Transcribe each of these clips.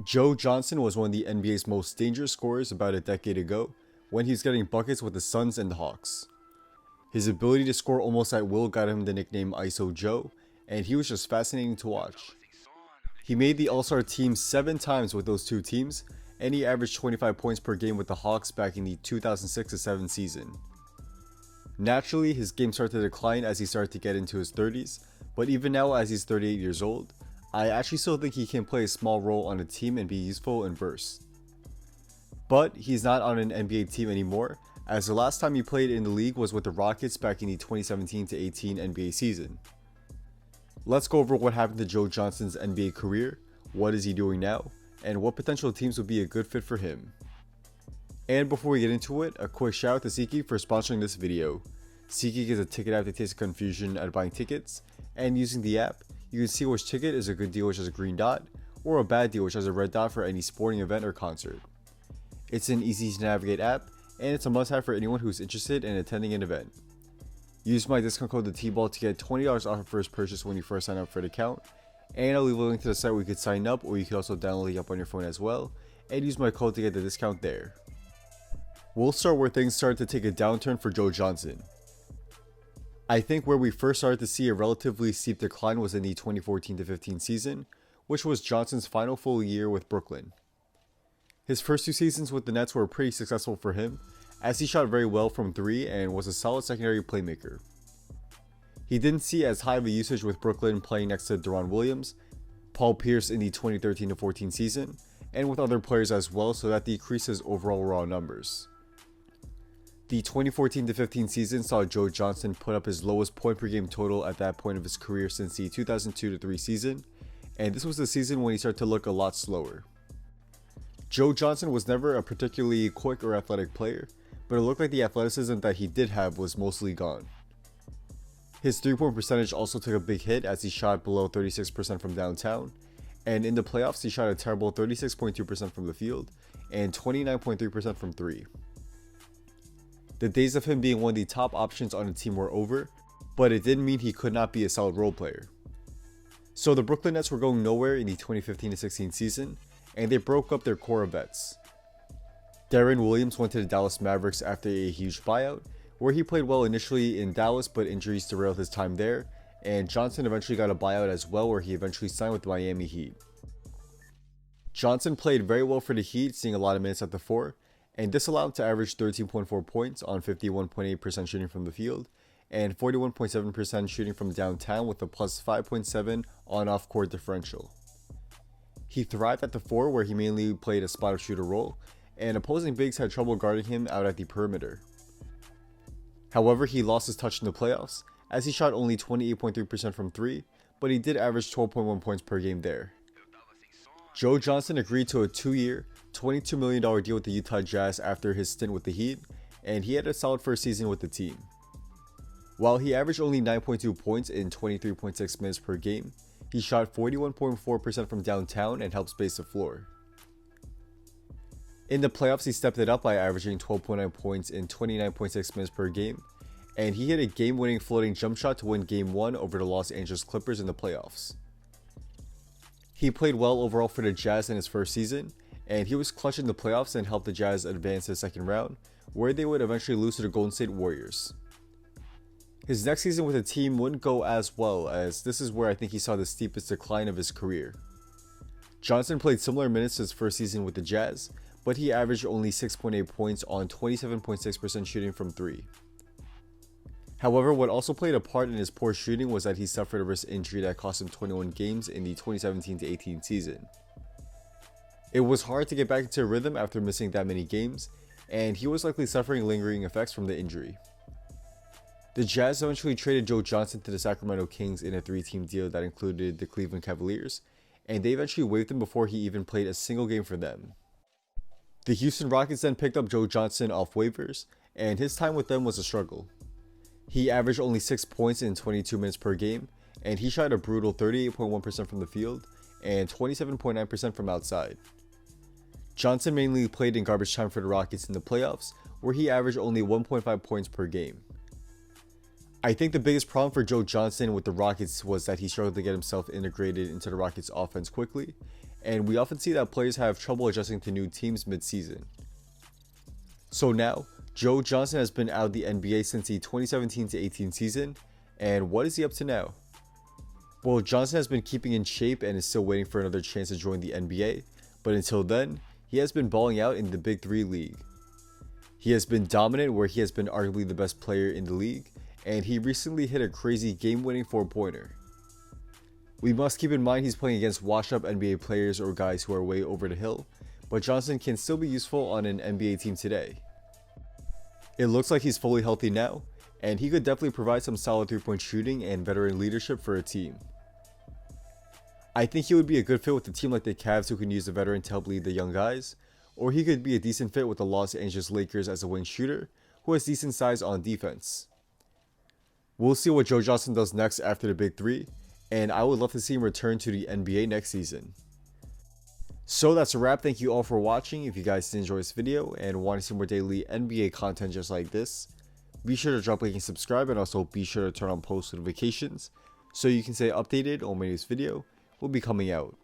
Joe Johnson was one of the NBA's most dangerous scorers about a decade ago when he was getting buckets with the Suns and the Hawks. His ability to score almost at will got him the nickname ISO Joe, and he was just fascinating to watch. He made the All-Star team 7 times with those two teams, and he averaged 25 points per game with the Hawks back in the 2006-07 season. Naturally, his game started to decline as he started to get into his 30s, but even now as he's 38 years old, I actually still think he can play a small role on a team and be useful in bursts. But he's not on an NBA team anymore, as the last time he played in the league was with the Rockets back in the 2017-18 NBA season. Let's go over what happened to Joe Johnson's NBA career, what is he doing now, and what potential teams would be a good fit for him. And before we get into it, a quick shout out to SeatGeek for sponsoring this video. SeatGeek is a ticket app that takes confusion at buying tickets, and using the app, you can see which ticket is a good deal which has a green dot, or a bad deal which has a red dot for any sporting event or concert. It's an easy to navigate app, and it's a must-have for anyone who's interested in attending an event. Use my discount code THETBALL to get $20 off your first purchase when you first sign up for an account, and I'll leave a link to the site where you can sign up, or you can also download the app on your phone as well, and use my code to get the discount there. We'll start where things started to take a downturn for Joe Johnson. I think where we first started to see a relatively steep decline was in the 2014-15 season, which was Johnson's final full year with Brooklyn. His first 2 seasons with the Nets were pretty successful for him, as he shot very well from 3 and was a solid secondary playmaker. He didn't see as high of a usage with Brooklyn playing next to Durant Williams, Paul Pierce in the 2013-14 season, and with other players as well, so that decreased his overall raw numbers. The 2014-15 season saw Joe Johnson put up his lowest point per game total at that point of his career since the 2002-03 season, and this was the season when he started to look a lot slower. Joe Johnson was never a particularly quick or athletic player, but it looked like the athleticism that he did have was mostly gone. His 3-point percentage also took a big hit as he shot below 36% from downtown, and in the playoffs he shot a terrible 36.2% from the field and 29.3% from 3. The days of him being one of the top options on a team were over, but it didn't mean he could not be a solid role player. So the Brooklyn Nets were going nowhere in the 2015-16 season, and they broke up their core of vets. Zion Williamson went to the Dallas Mavericks after a huge buyout, where he played well initially in Dallas but injuries derailed his time there, and Johnson eventually got a buyout as well, where he eventually signed with the Miami Heat. Johnson played very well for the Heat, seeing a lot of minutes at the 4, and this allowed him to average 13.4 points on 51.8% shooting from the field, and 41.7% shooting from downtown with a plus 5.7 on off-court differential. He thrived at the 4, where he mainly played a spot-up shooter role, and opposing bigs had trouble guarding him out at the perimeter. However, he lost his touch in the playoffs, as he shot only 28.3% from 3, but he did average 12.1 points per game there. Joe Johnson agreed to a 2-year, $22 million deal with the Utah Jazz after his stint with the Heat, and he had a solid first season with the team. While he averaged only 9.2 points in 23.6 minutes per game, he shot 41.4% from downtown and helped space the floor. In the playoffs, he stepped it up by averaging 12.9 points in 29.6 minutes per game, and he hit a game-winning floating jump shot to win Game 1 over the Los Angeles Clippers in the playoffs. He played well overall for the Jazz in his first season, and he was clutch in the playoffs and helped the Jazz advance to the second round, where they would eventually lose to the Golden State Warriors. His next season with the team wouldn't go as well, as this is where I think he saw the steepest decline of his career. Johnson played similar minutes to his first season with the Jazz, but he averaged only 6.8 points on 27.6% shooting from 3. However, what also played a part in his poor shooting was that he suffered a wrist injury that cost him 21 games in the 2017-18 season. It was hard to get back into a rhythm after missing that many games, and he was likely suffering lingering effects from the injury. The Jazz eventually traded Joe Johnson to the Sacramento Kings in a 3-team deal that included the Cleveland Cavaliers, and they eventually waived him before he even played a single game for them. The Houston Rockets then picked up Joe Johnson off waivers, and his time with them was a struggle. He averaged only 6 points in 22 minutes per game, and he shot a brutal 38.1% from the field and 27.9% from outside. Johnson mainly played in garbage time for the Rockets in the playoffs, where he averaged only 1.5 points per game. I think the biggest problem for Joe Johnson with the Rockets was that he struggled to get himself integrated into the Rockets offense quickly, and we often see that players have trouble adjusting to new teams mid-season. So now, Joe Johnson has been out of the NBA since the 2017-18 season, and what is he up to now? Well, Johnson has been keeping in shape and is still waiting for another chance to join the NBA, but until then, he has been balling out in the Big 3 league. He has been dominant where he has been arguably the best player in the league, and he recently hit a crazy game-winning 4-pointer. We must keep in mind he's playing against washed-up NBA players or guys who are way over the hill, but Johnson can still be useful on an NBA team today. It looks like he's fully healthy now, and he could definitely provide some solid 3-point shooting and veteran leadership for a team. I think he would be a good fit with a team like the Cavs who can use a veteran to help lead the young guys, or he could be a decent fit with the Los Angeles Lakers as a wing shooter who has decent size on defense. We'll see what Joe Johnson does next after the Big 3, and I would love to see him return to the NBA next season. So that's a wrap. Thank you all for watching. If you guys did enjoy this video and want to see more daily NBA content just like this, be sure to drop a like and subscribe, and also be sure to turn on post notifications so you can stay updated on my next video will be coming out.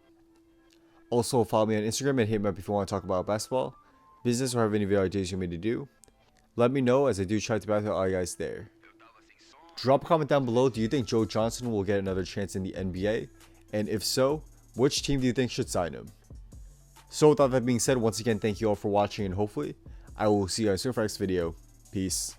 Also follow me on Instagram and hit me up if you want to talk about basketball, business, or have any video ideas you want me to do. Let me know, as I do try to battle all you guys there. Drop a comment down below. Do you think Joe Johnson will get another chance in the NBA? And if so, which team do you think should sign him? So with all that being said, once again, thank you all for watching, and hopefully I will see you guys soon for the next video. Peace.